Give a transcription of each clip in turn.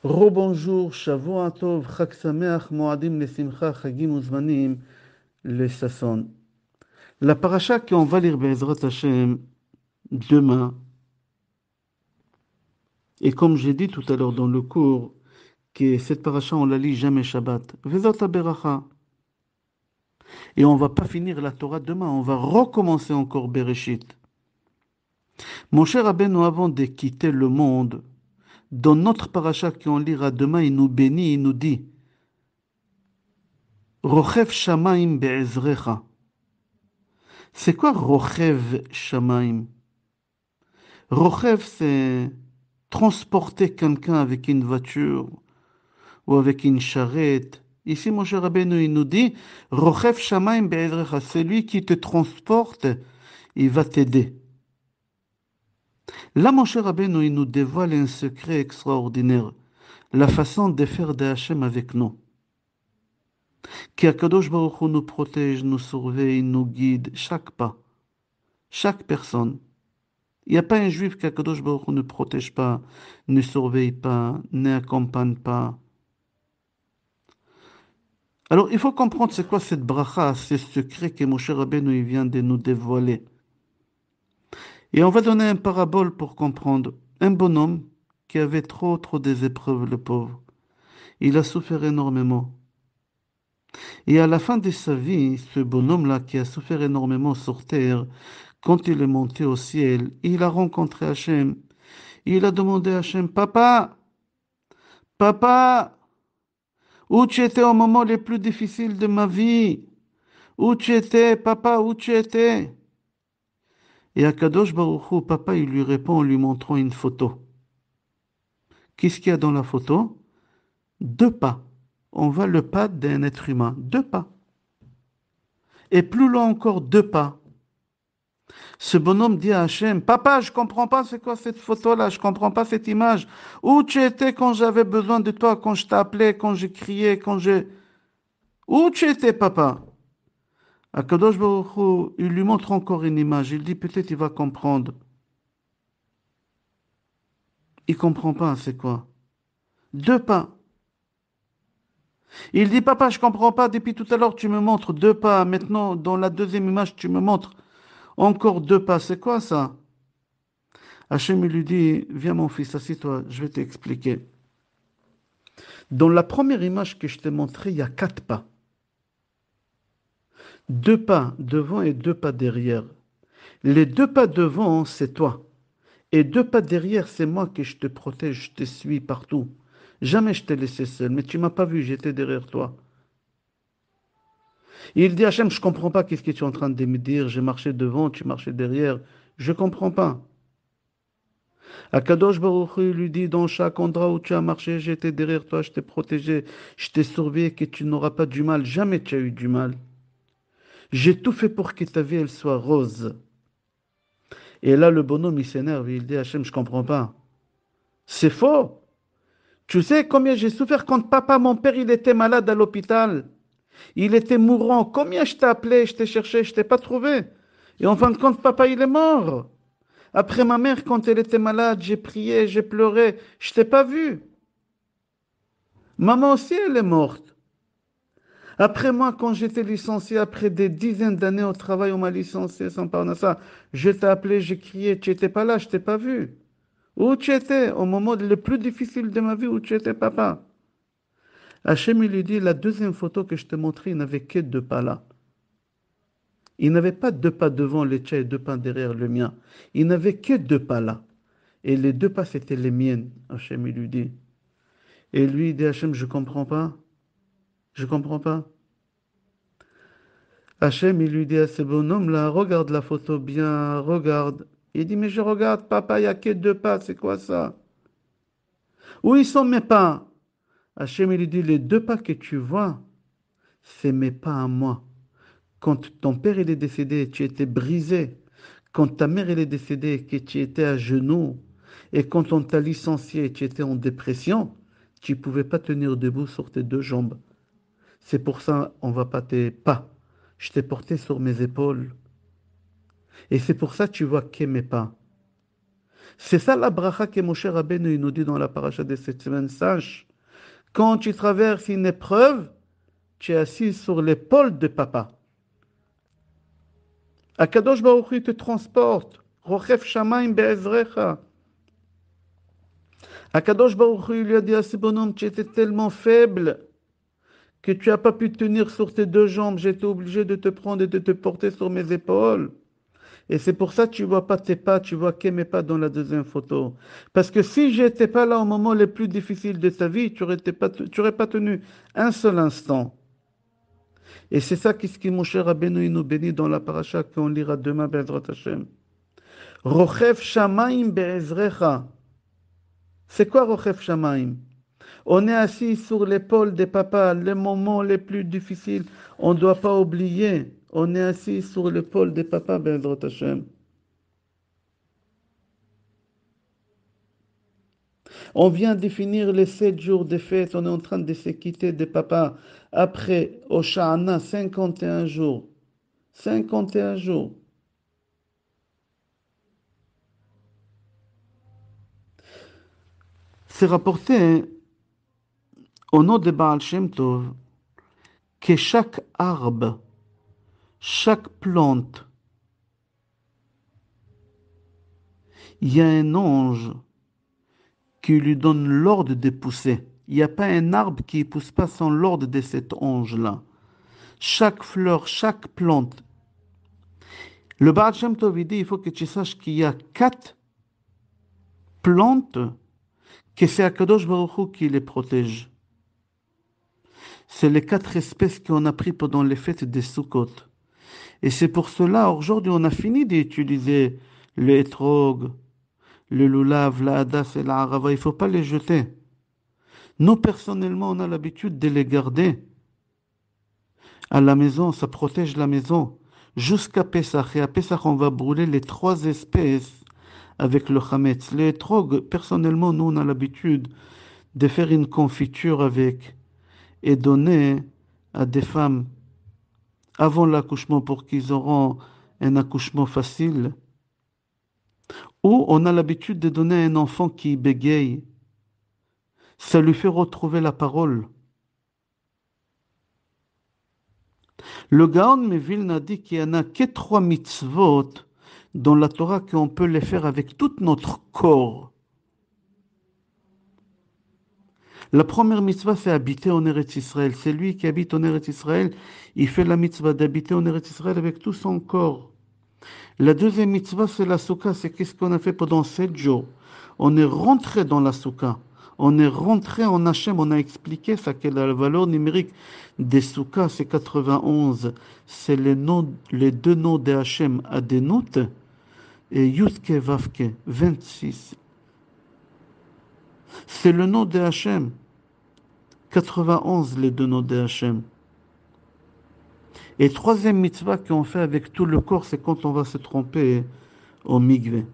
Rebonjour, Shavua Tov, Chag Sameach, Moadim Lesimcha, Chagim Uzmanim, le Sasson. La paracha qu'on va lire Be'ezrat Hashem demain, et comme j'ai dit tout à l'heure dans le cours, que cette paracha on la lit jamais Shabbat. Vezot Beracha. Et on va pas finir la Torah demain, on va recommencer encore Bereshit. Mon cher Rabbeinu, avant de quitter le monde, dans notre paracha qu'on lira demain, il nous bénit, il nous dit Rochev Shamaim Be'ezrecha. C'est quoi Rochev Shamaim? Rochev, c'est transporter quelqu'un avec une voiture ou avec une charrette. Ici, Moshe Rabbeinu, il nous dit, Rochev Shamaim Be'ezrecha, celui qui te transporte, il va t'aider. Là, Moshe Rabbeinu, il nous dévoile un secret extraordinaire, la façon de faire de Hachem avec nous. Qu'Akadosh Baruch Hu nous protège, nous surveille, nous guide, chaque pas, chaque personne. Il n'y a pas un juif qu'Akadosh Baruch Hu ne protège pas, ne surveille pas, n'accompagne pas. Alors, il faut comprendre c'est quoi cette bracha, ce secret que Moshe Rabbeinu il vient de nous dévoiler. Et on va donner une parabole pour comprendre. Un bonhomme qui avait trop des épreuves, le pauvre. Il a souffert énormément. Et à la fin de sa vie, ce bonhomme-là qui a souffert énormément sur terre, quand il est monté au ciel, il a rencontré Hachem. Il a demandé à Hachem, Papa, Papa, où tu étais au moment les plus difficiles de ma vie? Où tu étais, papa, où tu étais? Et Akadosh Baruch Hu, papa, il lui répond en lui montrant une photo. Qu'est-ce qu'il y a dans la photo? Deux pas. On voit le pas d'un être humain. Deux pas. Et plus loin encore, deux pas. Ce bonhomme dit à Hachem, Papa, je comprends pas c'est quoi cette photo-là, je comprends pas cette image. Où tu étais quand j'avais besoin de toi, quand je t'appelais, quand je criais, quand je... Où tu étais, papa? Akadosh Baruch Hu, il lui montre encore une image. Il dit peut-être il va comprendre. Il comprend pas, c'est quoi? Deux pas. Il dit papa, je comprends pas. Depuis tout à l'heure, tu me montres deux pas. Maintenant, dans la deuxième image, tu me montres encore deux pas. C'est quoi ça? Hachem il lui dit viens mon fils, assis-toi, je vais t'expliquer. Dans la première image que je t'ai montrée, il y a quatre pas. Deux pas devant et deux pas derrière. Les deux pas devant, c'est toi. Et deux pas derrière, c'est moi que je te protège, je te suis partout. Jamais je t'ai laissé seul, mais tu m'as pas vu, j'étais derrière toi. Il dit Hachem, je comprends pas qu'est-ce que tu es en train de me dire, j'ai marché devant, tu marchais derrière. Je comprends pas. Akadosh Baruch Hu lui dit dans chaque endroit où tu as marché, j'étais derrière toi, je t'ai protégé, je t'ai surveillé que tu n'auras pas du mal. Jamais tu as eu du mal. J'ai tout fait pour que ta vie elle soit rose. Et là, le bonhomme il s'énerve, il dit Hachem, je comprends pas. C'est faux. Tu sais combien j'ai souffert quand papa, mon père, il était malade à l'hôpital. Il était mourant. Combien je t'ai appelé, je t'ai cherché, je t'ai pas trouvé. Et en fin de compte, papa, il est mort. Après ma mère, quand elle était malade, j'ai prié, j'ai pleuré, je t'ai pas vu. Maman aussi, elle est morte. Après moi, quand j'étais licencié, après des dizaines d'années au travail, on m'a licencié sans ça. Je t'ai appelé, j'ai crié, tu n'étais pas là, je t'ai pas vu. Où tu étais au moment le plus difficile de ma vie, où tu étais, papa? Hachem, il lui dit, la deuxième photo que je t'ai montrée, il n'avait que deux pas là. Il n'avait pas deux pas devant le tien et deux pas derrière le mien. Il n'avait que deux pas là. Et les deux pas, c'était les miennes, Hachem, il lui dit. Et lui, il dit, Hachem, je comprends pas. Je comprends pas. Hachem, il lui dit à ce bonhomme-là, regarde la photo bien, regarde. Il dit, mais je regarde, papa, il n'y a que deux pas, c'est quoi ça? Où ils sont mes pas? Hachem, il lui dit, les deux pas que tu vois, c'est mes pas à moi. Quand ton père il est décédé, tu étais brisé. Quand ta mère elle est décédée, que tu étais à genoux. Et quand on t'a licencié, tu étais en dépression, tu ne pouvais pas tenir debout sur tes deux jambes. C'est pour ça on va pas tes pas. Je t'ai porté sur mes épaules. Et c'est pour ça que tu vois que mes pas. C'est ça la bracha que Moshe Rabbeinu il nous dit dans la paracha de cette semaine. Sache, quand tu traverses une épreuve, tu es assis sur l'épaule de papa. Akadosh Baruch Hu te transporte. Rochef Shamaim be'ezrecha. Akadosh Baruch Hu lui a dit à ce bonhomme, tu étais tellement faible que tu n'as pas pu tenir sur tes deux jambes. J'étais obligé de te prendre et de te porter sur mes épaules. Et c'est pour ça que tu ne vois pas tes pas, tu vois que mes pas dans la deuxième photo. Parce que si j'étais pas là au moment les plus difficiles de ta vie, tu n'aurais pas tenu un seul instant. Et c'est ça qu'est-ce qui, mon cher Rabbeinu, il nous bénit dans la paracha qu'on lira demain, Be'ezrat Hashem. Rochef Shamaim be'ezrecha. C'est quoi Rochef Shamaim? On est assis sur l'épaule des papas, les moments les plus difficiles. On ne doit pas oublier. On est assis sur l'épaule des papas, Be'ezrat Hashem. On vient de finir les 7 jours de fête. On est en train de se quitter des papas. Après, au Sha'ana, 51 jours. 51 jours. C'est rapporté au nom de Baal Shem Tov que chaque arbre, chaque plante, il y a un ange qui lui donne l'ordre de pousser. Il n'y a pas un arbre qui ne pousse pas sans l'ordre de cet ange-là. Chaque fleur, chaque plante. Le Baal Shem Tov il dit, il faut que tu saches qu'il y a 4 plantes que c'est Akadosh Baruch Hu qui les protège. C'est les 4 espèces qu'on a pris pendant les fêtes des Sukkot. Et c'est pour cela, aujourd'hui, on a fini d'utiliser le hétrog, le lulav, la hadas et la harava. Il ne faut pas les jeter. Nous, personnellement, on a l'habitude de les garder à la maison. Ça protège la maison jusqu'à Pessah. Et à Pessah, on va brûler les 3 espèces avec le chametz. Le hétrog, personnellement, nous, on a l'habitude de faire une confiture avec et donner à des femmes avant l'accouchement pour qu'ils auront un accouchement facile. Ou on a l'habitude de donner à un enfant qui bégaye. Ça lui fait retrouver la parole. Le Gaon Mevilna dit qu'il n'y en a que 3 mitzvot dans la Torah qu'on peut les faire avec tout notre corps. La première mitzvah, c'est habiter en Eretz Israël. C'est lui qui habite en Eretz Israël. Il fait la mitzvah d'habiter en Eretz Israël avec tout son corps. La deuxième mitzvah, c'est la soukha. C'est qu'est-ce qu'on a fait pendant 7 jours. On est rentré dans la soukha. On est rentré en Hachem. On a expliqué ça, que la valeur numérique des soukhas, c'est 91. C'est les 2 noms de Hachem, Adenout et Yudke Vavke, 26. C'est le nom de Hachem. 91, les 2 noms de Hachem. Et troisième mitzvah qu'on fait avec tout le corps, c'est quand on va se tromper au migvé.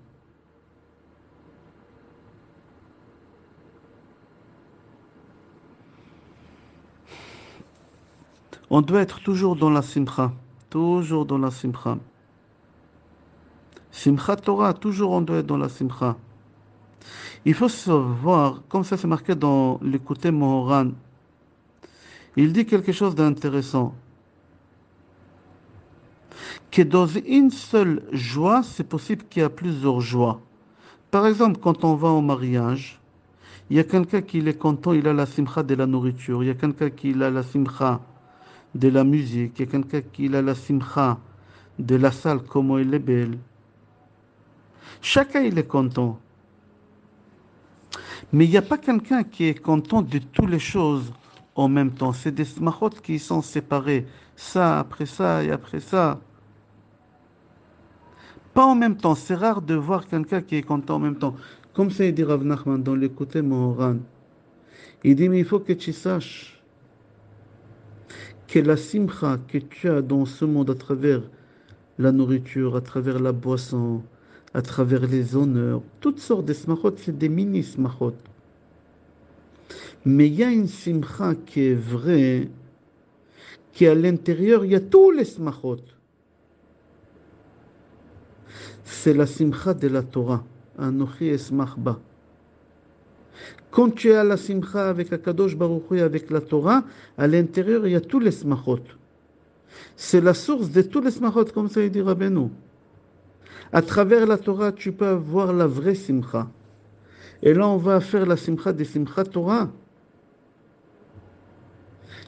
On doit être toujours dans la simcha. Toujours dans la simcha. Simcha Torah, toujours on doit être dans la simcha. Il faut savoir, comme ça c'est marqué dans l'écouté Mohoran, il dit quelque chose d'intéressant. Que dans une seule joie, c'est possible qu'il y a plusieurs joies. Par exemple, quand on va au mariage, il y a quelqu'un qui est content, il a la simcha de la nourriture. Il y a quelqu'un qui a la simcha de la musique. Il y a quelqu'un qui a la simcha de la salle, comment elle est belle. Chacun, il est content. Mais il n'y a pas quelqu'un qui est content de toutes les choses en même temps. C'est des smachot qui sont séparés. Ça, après ça et après ça. Pas en même temps. C'est rare de voir quelqu'un qui est content en même temps. Comme ça, il dit Rav Nachman dans l'écouté Mohoran. Il dit, mais il faut que tu saches que la simcha que tu as dans ce monde à travers la nourriture, à travers la boisson, à travers les honneurs, toutes sortes de smachot, c'est des mini smachot. Mais il y a une simcha qui est vraie, qui à l'intérieur, il y a tous les smachot. C'est la simcha de la Torah. Anochi esmach ba. Quand tu es à la simcha avec Akadosh Baruch Hu et avec la Torah, à l'intérieur, il y a tous les smachot. C'est la source de tous les smachot, comme ça il dit Rabbeinu. À travers la Torah, tu peux avoir la vraie simcha. Et là, on va faire la simcha des simcha Torah.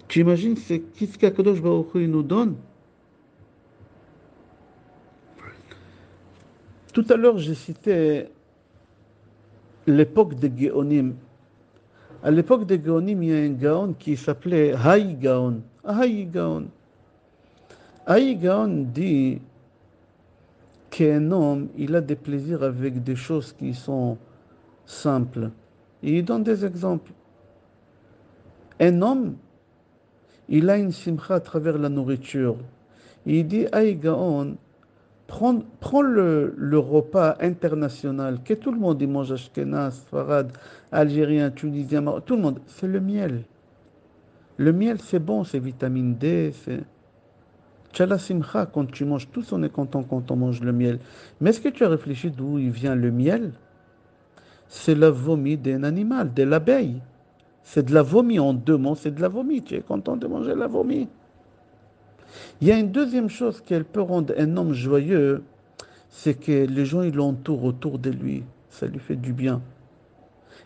Tu imagines qu'est-ce qu'Akadosh Baruch Hu nous donne? Tout à l'heure, j'ai cité l'époque des Géonim. À l'époque des Géonim, il y a un Gaon qui s'appelait Haï Gaon. Haï Gaon. Haï Gaon dit qu'un homme, il a des plaisirs avec des choses qui sont simples. Et il donne des exemples. Un homme, il a une simcha à travers la nourriture. Il dit, Haï Gaon, prends le repas international que tout le monde y mange, Ashkenaz, Farad, Algérien, Tunisien, tout le monde, c'est le miel. Le miel, c'est bon, c'est vitamine D, c'est... Tu as la simcha quand tu manges, tous on est content quand on mange le miel. Mais est-ce que tu as réfléchi d'où il vient le miel? C'est la vomi d'un animal, de l'abeille. C'est de la vomi en deux mots, c'est de la vomi. Tu es content de manger la vomi. Il y a une deuxième chose qu'elle peut rendre un homme joyeux, c'est que les gens ils l'entourent autour de lui. Ça lui fait du bien.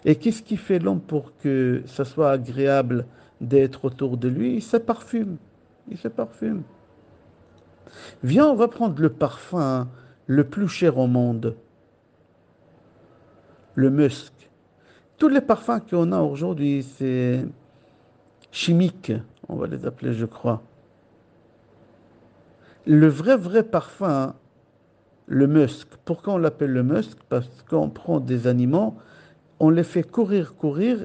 Et qu'est-ce qui fait l'homme pour que ça soit agréable d'être autour de lui? Il se parfume. Il se parfume. Viens, on va prendre le parfum le plus cher au monde, le musk. Tous les parfums qu'on a aujourd'hui, c'est chimique, on va les appeler, je crois. Le vrai parfum, le musk. Pourquoi on l'appelle le musk? Parce qu'on prend des animaux, on les fait courir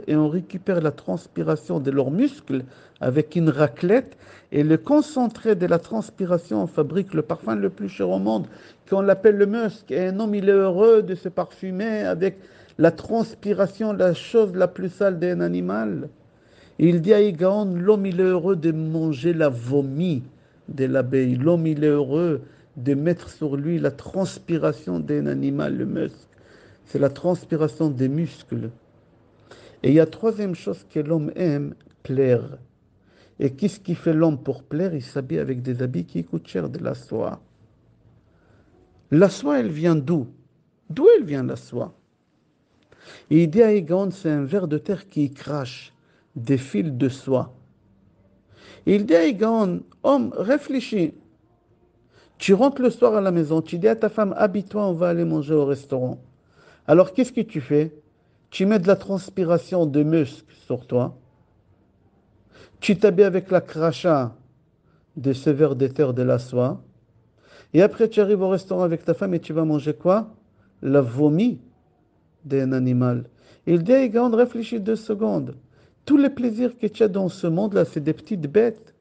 et on récupère la transpiration de leurs muscles avec une raclette et le concentré de la transpiration, on fabrique le parfum le plus cher au monde qu'on l'appelle le musk. Et un homme, il est heureux de se parfumer avec la transpiration, la chose la plus sale d'un animal. Il dit à Igaon, l'homme, il est heureux de manger la vomi de l'abeille. L'homme, il est heureux de mettre sur lui la transpiration d'un animal, le musk. C'est la transpiration des muscles. Et il y a troisième chose que l'homme aime, plaire. Et qu'est-ce qui fait l'homme pour plaire? Il s'habille avec des habits qui coûtent cher, de la soie. La soie, elle vient d'où? D'où elle vient la soie? Et il dit à Egon, c'est un ver de terre qui crache des fils de soie. Et il dit à Egon, homme, réfléchis. Tu rentres le soir à la maison, tu dis à ta femme, habille-toi, on va aller manger au restaurant. Alors qu'est-ce que tu fais? Tu mets de la transpiration de muscle sur toi. Tu t'habilles avec la crachat de ce ver de terre de la soie. Et après, tu arrives au restaurant avec ta femme et tu vas manger quoi? La vomi d'un animal. Il dit, Egon, réfléchis 2 secondes. Tous les plaisirs que tu as dans ce monde-là, c'est des petites bêtes.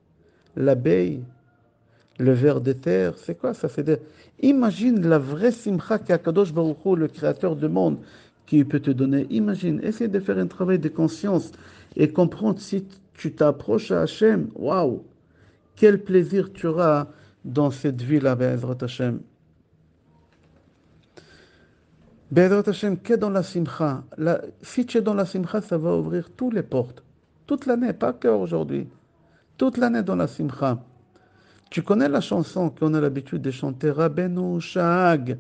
L'abeille, le ver de terre, c'est quoi ça? Imagine la vraie simcha qu'Akadosh Baruch Hu, le créateur du monde, qui peut te donner. Imagine, essaie de faire un travail de conscience et comprendre si tu t'approches à Hachem. Waouh! Quel plaisir tu auras dans cette vie-là, Be'ezrat Hashem. Be'ezrat Hashem, qu'est dans la simcha? Si tu es dans la simcha, ça va ouvrir toutes les portes. Toute l'année, pas qu'aujourd'hui. Toute l'année dans la simcha. Tu connais la chanson qu'on a l'habitude de chanter, Rabbeinu Sha'ag,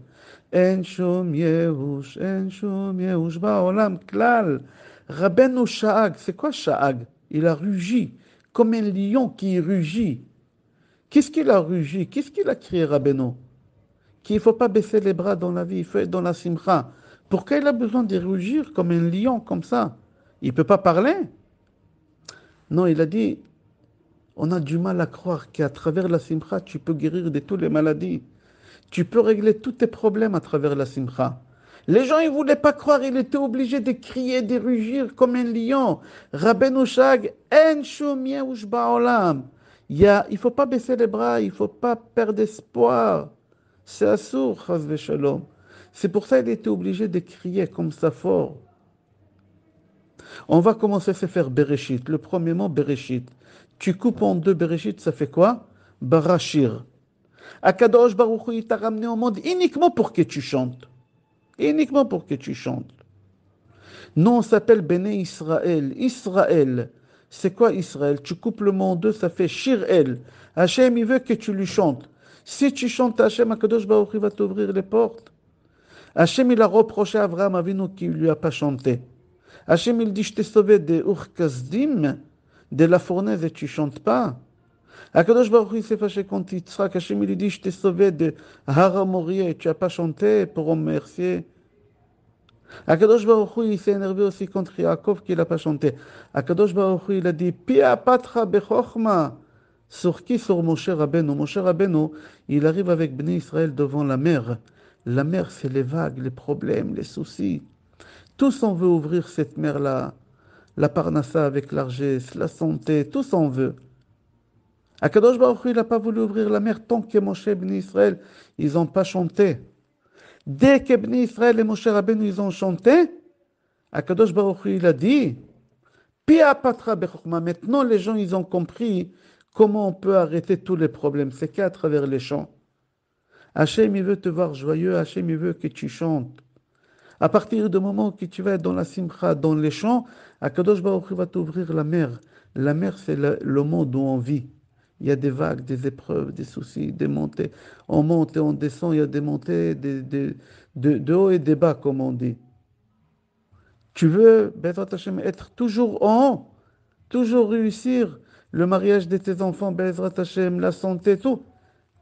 En Shum Yehush Ba'olam Klal. Rabbeinu Sha'ag, c'est quoi Sha'ag? Il a rugi, comme un lion qui rugit. Qu'est-ce qu'il a rugi? Qu'est-ce qu'il a crié, Rabbeinu? Qu'il ne faut pas baisser les bras dans la vie, il faut être dans la simcha. Pourquoi il a besoin de rugir comme un lion, comme ça? Il ne peut pas parler? Non, il a dit, on a du mal à croire qu'à travers la simcha, tu peux guérir de toutes les maladies. Tu peux régler tous tes problèmes à travers la simcha. Les gens, ils ne voulaient pas croire, ils étaient obligés de crier, de rugir comme un lion. Rabbeinu Shag, En Shum Yehush Ba'olam. Il ne faut pas baisser les bras, il ne faut pas perdre espoir. C'est assour, chas v'shalom. C'est pour ça qu'il était obligé de crier comme ça fort. On va commencer à se faire Bereshit. Le premier mot, Bereshit. Tu coupes en deux Bereshit, ça fait quoi? Barashir. Akadosh Baruch Hu, il t'a ramené au monde uniquement pour que tu chantes. uniquement pour que tu chantes. Nous, on s'appelle Béné Israël. Israël, c'est quoi Israël? Tu coupes le mot en deux, ça fait Shir-El. Hachem, il veut que tu lui chantes. Si tu chantes à Hachem, Akadosh Baruch Hu va t'ouvrir les portes. Hachem, il a reproché à Abraham Avinu qu'il ne lui a pas chanté. Hachem, il dit, je t'ai sauvé des Ur-Kasdim, de la fournaise, et tu ne chantes pas. Akadosh Baruch Hu, il s'est fâché contre Yitzhak. Hachem, il lui dit, je t'ai sauvé de Hara Moriah, et tu n'as pas chanté pour remercier. Akadosh Baruch Hu, il s'est énervé aussi contre Yaakov qu'il n'a pas chanté. Akadosh Baruch Hu, il a dit, Pia patra bechorma. Sur qui? Sur Moshe Rabbeinu. Moshe Rabbeinu, il arrive avec Bnei Israël devant la mer. La mer, c'est les vagues, les problèmes, les soucis. Tous on veut ouvrir cette mer-là. La parnassa avec l'argès, la santé, tous on veut. Akadosh Baruch Hu, il n'a pas voulu ouvrir la mer tant que Moshe et Bnei Israël, ils n'ont pas chanté. Dès que Bnei Israël et Moshe Rabbeinu, ils ont chanté, Akadosh Baruch Hu, il a dit, Pia patra bechokma. Maintenant, les gens, ils ont compris comment on peut arrêter tous les problèmes. C'est qu'à travers les chants. Hachem, il veut te voir joyeux. Hachem, il veut que tu chantes. À partir du moment que tu vas être dans la simcha, dans les chants, Akadosh Baruch Hu va t'ouvrir la mer. La mer, c'est le monde où on vit. Il y a des vagues, des épreuves, des soucis, des montées. On monte et on descend, il y a des montées, de haut et des bas, comme on dit. Tu veux, Bezrat Hashem, être toujours en haut, toujours réussir le mariage de tes enfants, Bezrat Hashem, la santé, tout,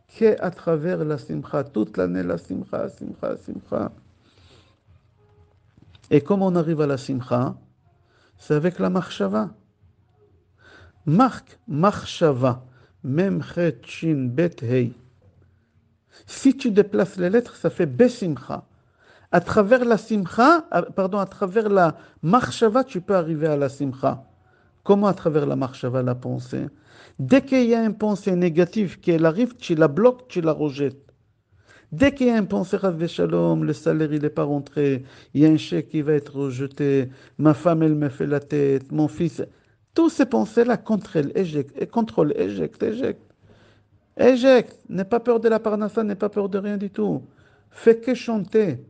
qu'à travers la simcha, toute l'année la simcha, simcha, simcha. Et comment on arrive à la simcha? C'est avec la marshava. Marshava, même chet, shin, bet, hei. Si tu déplaces les lettres, ça fait besimcha. À travers la simcha, à travers la marshava, tu peux arriver à la simcha. Comment à travers la marshava, la pensée? Dès qu'il y a une pensée négative qui arrive, tu la bloques, tu la rejettes. Dès qu'il y a une pensée Rav Shalom, le salaire il n'est pas rentré, il y a un chèque qui va être rejeté, ma femme elle me fait la tête, mon fils, toutes ces pensées-là, contrôle, éjecte. Éjecte, n'aie pas peur de la parnassa, n'aie pas peur de rien du tout. Fais que chanter.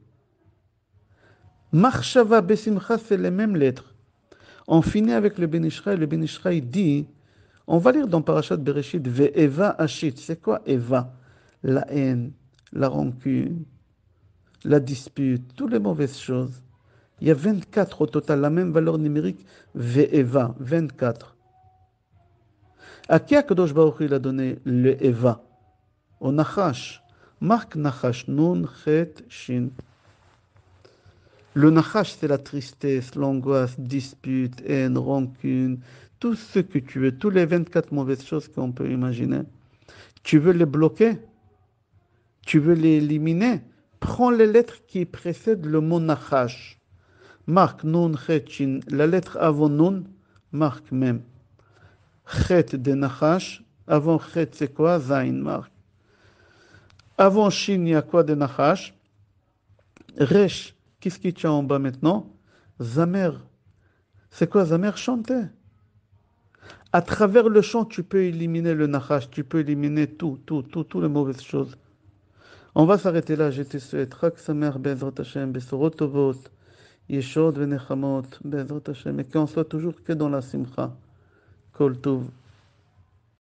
Marshava besimcha, c'est les mêmes lettres. On finit avec le Ben Ishraï. Le Ben Ishraï dit, on va lire dans Parashat Bereshit, Ve'eva Ashit. C'est quoi Eva? La haine, la rancune, la dispute, toutes les mauvaises choses. Il y a 24 au total, la même valeur numérique, Ve'eva, 24. À qui Akadosh Baruch Hu il a donné le Eva? Au Nachash. Marque Nachash, Nun, Chet, Shin. Le Nachash, c'est la tristesse, l'angoisse, dispute, haine, rancune, tout ce que tu veux, tous les 24 mauvaises choses qu'on peut imaginer. Tu veux les bloquer? Tu veux les éliminer? Prends les lettres qui précèdent le mot Nachash. Marque Nun, Chet, Shin. La lettre avant Nun, marque même. Chet de Nachash. Avant Chet, c'est quoi? Zain, marque. Avant Shin, il y a quoi de Nachash? Resh. Qu'est-ce qui tient en bas maintenant? Zamer. C'est quoi Zamer? Chanter. À travers le chant, tu peux éliminer le nachash, tu peux éliminer toutes les mauvaises choses. On va s'arrêter là. Je te souhaite Chag Sameach Be'ezrat Hashem, Besorot Tovot, Yeshod Venechamot, Be'ezrat Hashem, et qu'on soit toujours que dans la simcha. Kol Tov.